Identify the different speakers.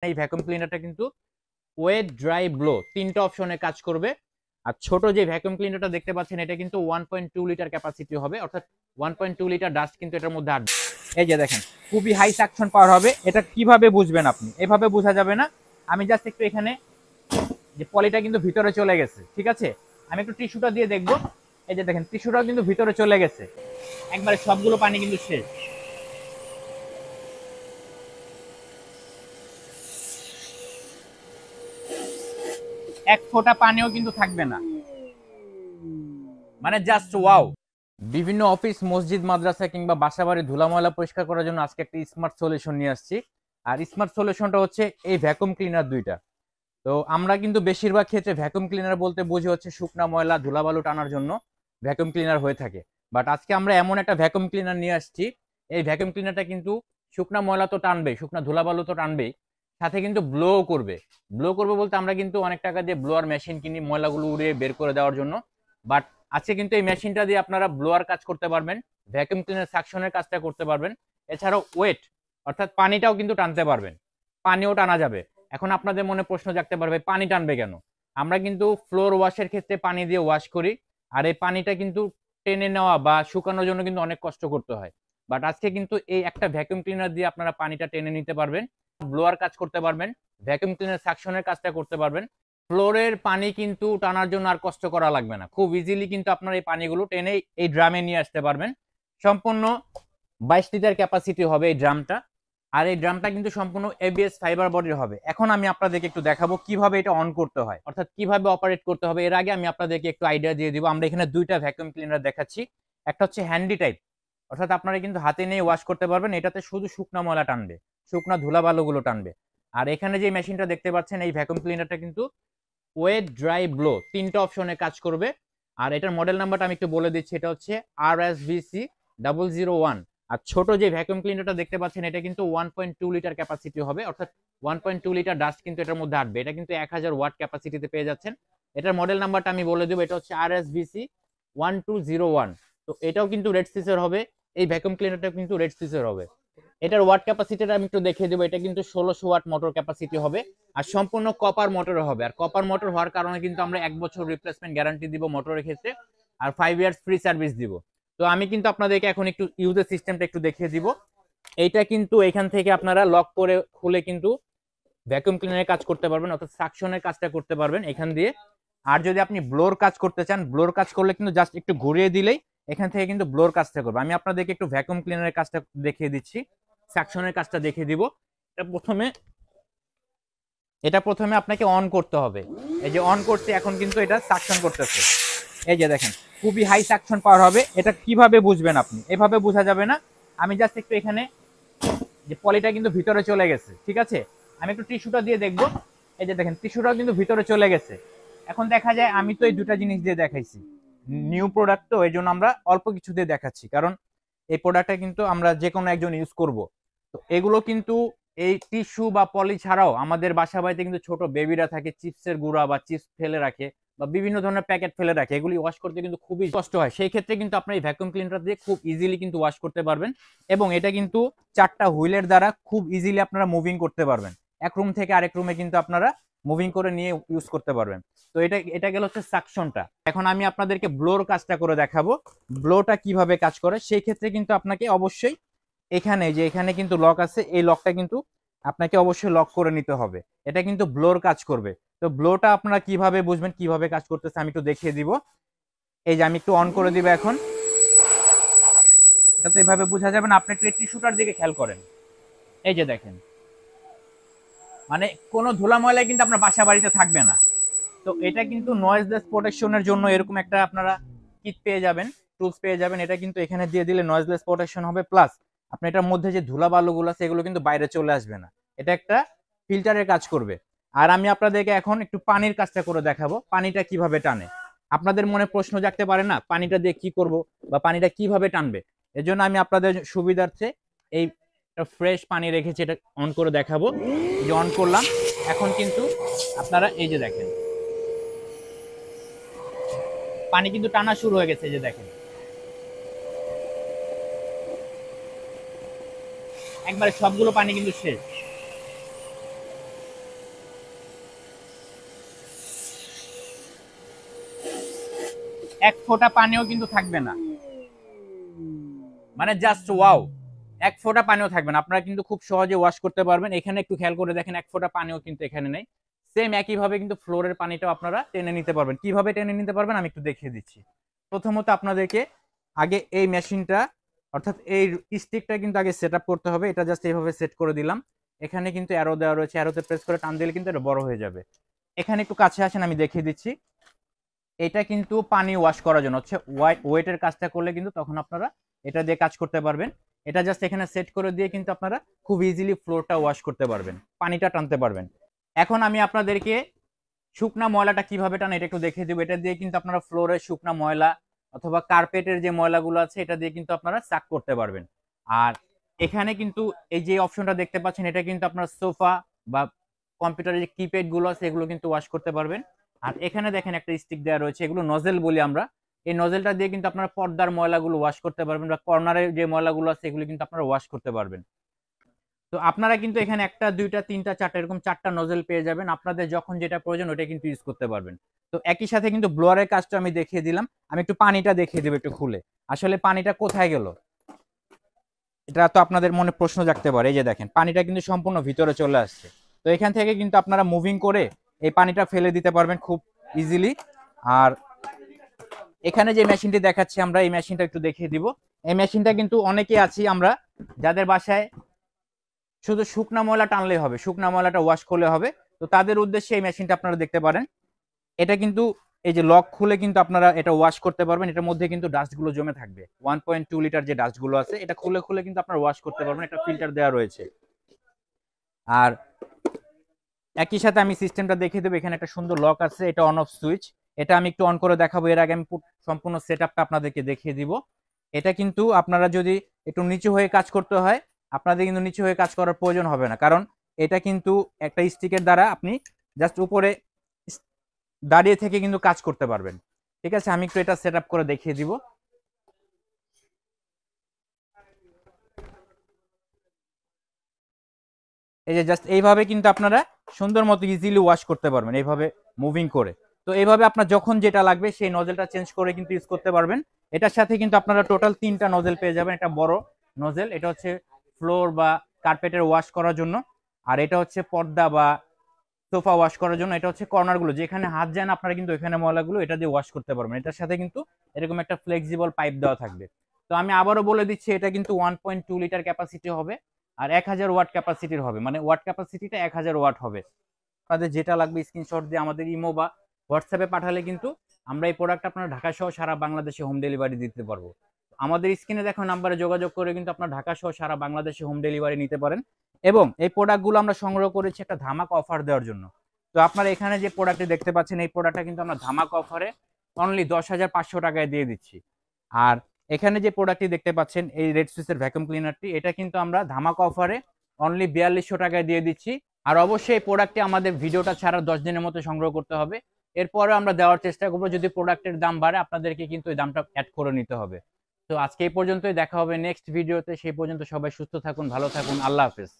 Speaker 1: এই ভ্যাকুয়াম ক্লিনারটা কিন্তু wait dry blow তিনটা অপশনে কাজ করবে। আর ছোট যে ভ্যাকুয়াম ক্লিনারটা দেখতে পাচ্ছেন এটা কিন্তু 1.2 লিটার ক্যাপাসিটি হবে, অর্থাৎ 1.2 লিটার ডাস্ট কিন্তু এটার মধ্যে আসবে। এই যে দেখেন খুবই হাই সাকশন পাওয়ার হবে। এটা কিভাবে বুঝবেন আপনি, এভাবে বোঝা যাবে না। আমি জাস্ট একটু এখানে যে পলিটা কিন্তু ভিতরে চলে গেছে, ঠিক আছে, আমি একটু টিস্যুটা দিয়ে দেখবো। এই যে দেখেন টিস্যুটাও কিন্তু ভিতরে চলে গেছে, একবারে সবগুলো পানি কিন্তু শেষ। এক ফোঁটা পানিও কিন্তু থাকবে না, মানে জাস্ট ওয়াও। বিভিন্ন অফিস, মসজিদ, মাদ্রাসা কিংবা বাসাবাড়ি ধুলা ময়লা পরিষ্কার করার জন্য আজকে একটা স্মার্ট সলিউশন নিয়ে আসছি। আর স্মার্ট সলিউশনটা হচ্ছে এই ভ্যাকুয়াম ক্লিনার দুইটা। তো আমরা কিন্তু বেশিরভাগ ক্ষেত্রে ভ্যাকুয়াম ক্লিনার বলতে বুঝি হচ্ছে শুকনা ময়লা ধুলাবালু টানার জন্য ভ্যাকুয়াম ক্লিনার হয়ে থাকে। বাট আজকে আমরা এমন একটা ভ্যাকুয়াম ক্লিনার নিয়ে আসছি, এই ভ্যাকুয়াম ক্লিনারটা কিন্তু শুকনা ময়লা তো টানবে, শুকনা ধুলাবালু তো টানবেই, সাথে কিন্তু ব্লো করবে। ব্লো করবে বলতে আমরা কিন্তু অনেক টাকা দিয়ে ব্লোয়ার মেশিন কিনি ময়লাগুলো উড়িয়ে বের করে দেওয়ার জন্য। বাট আজকে কিন্তু এই মেশিনটা দিয়ে আপনারা ব্লোয়ার কাজ করতে পারবেন, ভ্যাকুয়াম ক্লিনার সাকশনের কাজটা করতে পারবেন, এছাড়াও ওয়েট অর্থাৎ পানিটাও কিন্তু টানতে পারবেন, পানিও টানা যাবে। এখন আপনাদের মনে প্রশ্ন জাগতে পারবে পানি টানবে কেন? আমরা কিন্তু ফ্লোর ওয়াশের ক্ষেত্রে পানি দিয়ে ওয়াশ করি, আর এই পানিটা কিন্তু টেনে নেওয়া বা শুকানোর জন্য কিন্তু অনেক কষ্ট করতে হয়। বাট আজকে কিন্তু এই একটা ভ্যাকুয়াম ক্লিনার দিয়ে আপনারা পানিটা টেনে নিতে পারবেন, ব্লোয়ার কাজ করতে পারবেন, ভ্যাকুয়াম ক্লিনার সাকশনের কাজটা করতে পারবেন। ফ্লোরের পানি কিন্তু টানার জন্য আর কষ্ট করা লাগবে না, খুব ইজিলি কিন্তু আপনারা এই পানিগুলো টেনে এই ড্রামে নিয়ে আসতে পারবেন। সম্পূর্ণ 22 লিটার ক্যাপাসিটি হবে এই ড্রামটা। আর এই ড্রামটা কিন্তু সম্পূর্ণ এবিএস ফাইবার বডির হবে। এখন আমি আপনাদেরকে একটু দেখাবো কিভাবে এটা অন করতে হয়, অর্থাৎ কিভাবে অপারেট করতে হবে। এর আগে আমি আপনাদেরকে একটু আইডিয়া দিয়ে দিব। আমরা এখানে দুইটা ভ্যাকুয়াম ক্লিনার দেখাচ্ছি, একটা হচ্ছে হ্যান্ডি টাইপ, অর্থাৎ আপনারা কিন্তু হাতে নিয়ে ওয়াশ করতে পারবেন, এটাতে শুধু শুকনা ময়লা টানবে, শুকনা ধুলাবালুগুলো টানবে। আর এখানে যে মেশিনটা দেখতে পাচ্ছেন এই ভ্যাকুয়াম ক্লিনারটা কিন্তু ওয়েট ড্রাই ব্লো তিনটা অপশনে কাজ করবে। আর এটার মডেল নাম্বারটা আমি একটু বলে দিচ্ছি, এটা হচ্ছে RSVC001। আর ছোট যে ভ্যাকুয়াম ক্লিনারটা দেখতে পাচ্ছেন এটা কিন্তু 1.2 লিটার ক্যাপাসিটি হবে, অর্থাৎ 1.2 লিটার ডাস্ট কিন্তু এটার মধ্যে আসবে। এটা কিন্তু 1000 ওয়াট ক্যাপাসিটিতে পেয়ে যাচ্ছেন। এটার মডেল নাম্বারটা আমি বলে দেবো, এটা হচ্ছে RSVC1201। তো এটাও কিন্তু রেড সিসের হবে, এই ভ্যাকুয়াম ক্লিনারটাও কিন্তু রেড সিসের হবে। এটার ওয়াট ক্যাপাসিটিটা আমি একটু দেখিয়ে দেবো, এটা কিন্তু 1600 ওয়াট মোটর ক্যাপাসিটি হবে। আর সম্পূর্ণ কপার মোটর হবে। আর কপার মোটর হওয়ার কারণে কিন্তু আমরা 1 বছর রিপ্লেসমেন্ট গ্যারান্টি দিব মোটরের ক্ষেত্রে, আর 5 ইয়ার্স ফ্রি সার্ভিস দিব। তো আমি কিন্তু আপনাদেরকে এখন একটু ইউজের সিস্টেমটা একটু দেখিয়ে দিব। এইটা কিন্তু এখান থেকে আপনারা লক করে খুলে কিন্তু ভ্যাকুয়াম ক্লিনারের কাজ করতে পারবেন, অর্থাৎ সাকশনের কাজটা করতে পারবেন এখান দিয়ে। আর যদি আপনি ব্লোর কাজ করতে চান, ব্লোর কাজ করলে কিন্তু জাস্ট একটু ঘুরিয়ে দিলেই এখান থেকে কিন্তু ব্লোর কাজটা করবে। আমি আপনাদেরকে একটু ভ্যাকুয়াম ক্লিনারের কাজটা দেখিয়ে দিচ্ছি, সাকশনের কাজটা দেখিয়ে দিব। এটা প্রথমে আপনাকে অন করতে হবে। এই যে অন করতে এখন কিন্তু এটা সাকশন করতেছে। এই যে দেখেন খুবই হাই সাকশন পাওয়ার হবে। এটা কিভাবে বুঝবেন আপনি, এভাবে বোঝা যাবে না। আমি জাস্ট একটু এখানে যে পলিটা কিন্তু ভিতরে চলে গেছে, ঠিক আছে, আমি একটু টিস্যুটা দিয়ে দেখবো। এই যে দেখেন টিস্যুটাও কিন্তু ভিতরে চলে গেছে। এখন দেখা যায় আমি তো এই দুটা জিনিস দিয়ে দেখাইছি, নিউ প্রোডাক্ট তো এই জন্য আমরা অল্প কিছু দিয়ে দেখাচ্ছি, কারণ এই প্রোডাক্টটা কিন্তু আমরা যে কোনো একজন ইউজ করব। তো এগুলো কিন্তু এই টিস্যু বা পলি ছাড়াও আমাদের বাসা বাড়িতে কিন্তু ছোট বেবিরা থাকে, চিপসের গুঁড়া বা চিপস ফেলে রাখে বা বিভিন্ন ধরনের প্যাকেট ফেলে রাখে, এগুলি ওয়াশ করতে কিন্তু খুবই কষ্ট হয়। সেই ক্ষেত্রে কিন্তু আপনার এই ভ্যাকুয়াম ক্লিনার দিয়ে খুব ইজিলি কিন্তু ওয়াশ করতে পারবেন। এবং এটা কিন্তু 4টা হুইলের দ্বারা খুব ইজিলি আপনারা মুভিং করতে পারবেন, এক রুম থেকে আরেক রুমে কিন্তু আপনারা মুভিং করে নিয়ে ইউজ করতে পারবেন। তো এটা এটা গেল হচ্ছে সাকশনটা। এখন আমি আপনাদেরকে ব্লোর কাজটা করে দেখাবো, ব্লোটা কিভাবে কাজ করে। সেই ক্ষেত্রে কিন্তু আপনাকে অবশ্যই এখানে যে এখানে কিন্তু লক আছে, এই লকটা কিন্তু আপনাকে অবশ্যই লক করে নিতে হবে, এটা কিন্তু ব্লোর কাজ করবে। তো ব্লোটা আপনারা কিভাবে বুঝবেন কিভাবে কাজ করতেছে আমি একটু দেখিয়ে দিব। এই যে আমি একটু অন করে দিব এখন, এটা তো এভাবে বোঝা যাবে না, আপনি একটু টিস্যুটার দিকে খেয়াল করেন। এই যে দেখেন মানে কোনো ধুলা ময়লা কিন্তু আপনার বাসা বাড়িতে থাকবে না। তো এটা কিন্তু নয়েজলেস প্রোটেকশনের জন্য এরকম একটা আপনারা কিট পেয়ে যাবেন, টুলস পেয়ে যাবেন। এটা কিন্তু এখানে দিয়ে দিলে নয়েজলেস প্রোটেকশন হবে, প্লাস আপনি এটার মধ্যে যে ধুলা বালুগুলো আছে এগুলো কিন্তু বাইরে চলে আসবে না, এটা একটা ফিল্টারের কাজ করবে। আর আমি আপনাদেরকে এখন একটু পানির কাজটা করে দেখাবো, পানিটা কিভাবে টানে। আপনাদের মনে প্রশ্ন জাগতে পারে না পানিটা দিয়ে কি করব বা পানিটা কিভাবে টানবে। এজন্য আমি আপনাদের সুবিধার্থে এই ফ্রেশ পানি রেখেছি, এটা অন করে দেখাবো। এই যে অন করলাম, এখন কিন্তু আপনারা এই যে দেখেন পানি কিন্তু টানা শুরু হয়ে গেছে। যে দেখেন একবারে সবগুলো পানি কিন্তু শেষ। এক ফোঁটা পানিও কিন্তু থাকবে না, মানে জাস্ট ওয়াও, এক ফোঁটা পানিও থাকবে না। আপনারা কিন্তু খুব সহজে ওয়াশ করতে পারবেন। এখানে একটু খেয়াল করে দেখেন, এক ফোঁটা পানিও কিন্তু এখানে নেই। সেম একইভাবে কিন্তু ফ্লোরের পানিটাও আপনারা টেনে নিতে পারবেন। কিভাবে টেনে নিতে পারবেন আমি একটু দেখিয়ে দিচ্ছি। প্রথমত আপনাদেরকে আগে এই মেশিনটা, অর্থাৎ এই স্টিকটা কিন্তু আগে সেট আপ করতে হবে। এটা জাস্ট এইভাবে সেট করে দিলাম। এখানে কিন্তু অ্যারো দেওয়া রয়েছে, অ্যারোতে প্রেস করে টান দিলে কিন্তু এটা বড় হয়ে যাবে। এখানে একটু কাছে আসেন, আমি দেখিয়ে দিচ্ছি। এটা কিন্তু পানি ওয়াশ করার জন্য হচ্ছে, ওয়েটের কাজটা করলে কিন্তু তখন আপনারা এটা দিয়ে কাজ করতে পারবেন। এটা জাস্ট এখানে সেট করে দিয়ে কিন্তু আপনারা খুব ইজিলি ফ্লোরটা ওয়াশ করতে পারবেন, পানিটা টানতে পারবেন। এখন আমি আপনাদেরকে শুকনা ময়লাটা কিভাবে টানে এটা একটু দেখিয়ে দেবো। এটা দিয়ে কিন্তু আপনারা ফ্লোরের শুকনা ময়লা অথবা কার্পেটের যে ময়লাগুলো আছে এটা দিয়ে কিন্তু আপনারা সাক করতে পারবেন। আর এখানে কিন্তু এই যে অপশনটা দেখতে পাচ্ছেন, এটা কিন্তু আপনার সোফা বা কম্পিউটারের যে কিপ্যাড গুলো আছে এগুলো কিন্তু ওয়াশ করতে পারবেন। আর এখানে দেখেন একটা স্টিক দেওয়া রয়েছে, এগুলো নজেল বলি আমরা। এই নজেলটা দিয়ে কিন্তু আপনারা পর্দার ময়লাগুলো ওয়াশ করতে পারবেন, বা কর্নারের যে ময়লাগুলো আছে এগুলো কিন্তু আপনারা ওয়াশ করতে পারবেন। তো আপনারা কিন্তু এখানে একটা, দুইটা, তিনটা, চারটা, এরকম চারটা নজেল পেয়ে যাবেন। আপনাদের যখন যেটা প্রয়োজন ওটা কিন্তু ইউজ করতে পারবেন। তো একই সাথে কিন্তু ব্লোয়ারের কাজটা আমি দেখিয়ে দিলাম। আমি একটু পানিটা দেখিয়ে দেবো একটু খুলে। আসলে পানিটা কোথায় গেল, এটা তো আপনাদের মনে প্রশ্ন জাগতে পারে। এই যে দেখেন, পানিটা কিন্তু সম্পূর্ণ ভিতরে চলে আসছে। তো এখান থেকে কিন্তু আপনারা মুভিং করে এই পানিটা ফেলে দিতে পারবেন খুব ইজিলি। আর এখানে যে মেশিনটি দেখাচ্ছি আমরা, এই মেশিনটা একটু দেখিয়ে দিব। এই মেশিনটা কিন্তু অনেকেই আছি আমরা যাদের বাসায় শুধু শুকনা ময়লা টানলেই হবে, শুকনা ময়লাটা ওয়াশ করলে হবে। তো তাদের উদ্দেশ্যে এই মেশিনটা আপনারা দেখতে পারেন। এটা কিন্তু এই যে লক খুলে কিন্তু আপনারা এটা ওয়াশ করতে পারবেন। এটার মধ্যে কিন্তু ডাস্টগুলো জমে থাকবে, 1.2 লিটার যে ডাস্টগুলো আছে এটা খুলে খুলে কিন্তু আপনারা ওয়াশ করতে পারবেন। একটা ফিল্টার দেওয়া রয়েছে। আর একই সাথে আমি সিস্টেমটা দেখিয়ে দেবো। এখানে একটা সুন্দর লক আছে, এটা অন অফ সুইচ। এটা আমি একটু অন করে দেখাবো। এর আগে আমি সম্পূর্ণ সেটআপটা আপনাদেরকে দেখিয়ে দিব। এটা কিন্তু আপনারা যদি একটু নিচু হয়ে কাজ করতে হয়, আপনাদের কিন্তু নিচু হয়ে কাজ করার প্রয়োজন হবে না, কারণ এটা কিন্তু একটা স্টিকের দ্বারা আপনি জাস্ট উপরে দাঁড়িয়ে থেকে কিন্তু কাজ করতে পারবেন। ঠিক আছে, আমি একটু এটা সেটআপ করে দেখিয়ে দিব। এই যে জাস্ট এইভাবে কিন্তু আপনারা সুন্দর মতো ইজিলি ওয়াশ করতে পারবেন, এইভাবে মুভিং করে। তো এইভাবে আপনার যখন যেটা লাগবে সেই নজেলটা চেঞ্জ করে কিন্তু ইউজ করতে পারবেন। এটার সাথে কিন্তু আপনারা টোটাল 3টা নজেল পেয়ে যাবেন। একটা বড় নজেল, এটা হচ্ছে ফ্লোর বা কার্পেটের ওয়াশ করার জন্য। আর এটা হচ্ছে পর্দা বা সোফা ওয়াশ করার জন্য। এটা হচ্ছে কর্নারগুলো, যেখানে হাত যায় না আপনারা কিন্তু ওইখানে ময়লাগুলো এটা দিয়ে ওয়াশ করতে পারবেন। এটার সাথে কিন্তু এরকম একটা ফ্লেক্সিবল পাইপ দেওয়া থাকবে। তো আমি আবারও বলে দিচ্ছি, এটা কিন্তু 1.2 লিটার ক্যাপাসিটি হবে আর 1000 ওয়াট ক্যাপাসিটির হবে, মানে ওয়াট ক্যাপাসিটিটা 1000 ওয়াট হবে। আপনাদের যেটা লাগবে স্ক্রিনশট দিয়ে আমাদের ইমো বা হোয়াটসঅ্যাপে পাঠালে কিন্তু আমরা এই প্রোডাক্ট আপনারা ঢাকা সহ সারা বাংলাদেশে হোম ডেলিভারি দিতে পারবো। আমাদের স্ক্রিনে দেখো নাম্বারে যোগাযোগ করে কিন্তু আপনার ঢাকা সহ সারা বাংলাদেশে হোম ডেলিভারি নিতে পারেন। এবং এই প্রোডাক্টগুলো আমরা সংগ্রহ করেছি একটা ধামাকা অফার দেওয়ার জন্য। তো আপনারা এখানে যে প্রোডাক্টটি দেখতে পাচ্ছেন, এই প্রোডাক্টটা কিন্তু আমরা ধামাকা অফারে অনলি 10,500 টাকায় দিয়ে দিচ্ছি। আর এখানে যে প্রোডাক্টটি দেখতে পাচ্ছেন, এই রেড সুইসের ভ্যাকুয়াম ক্লিনারটি, এটা কিন্তু আমরা ধামাকা অফারে অনলি 4200 টাকায় দিয়ে দিচ্ছি। আর অবশ্যই এই প্রোডাক্টটি আমাদের ভিডিওটা ছাড়া 10 দিনের মধ্যে সংগ্রহ করতে হবে। এরপরে আমরা দেওয়ার চেষ্টা করবো, যদি প্রোডাক্টের দাম বাড়ে আপনাদেরকে কিন্তু এই দামটা অ্যাড করে নিতে হবে। তো আজকে এই পর্যন্তই, দেখা হবে নেক্সট ভিডিওতে। সেই পর্যন্ত সবাই সুস্থ থাকুন, ভালো থাকুন, আল্লাহ হাফেজ।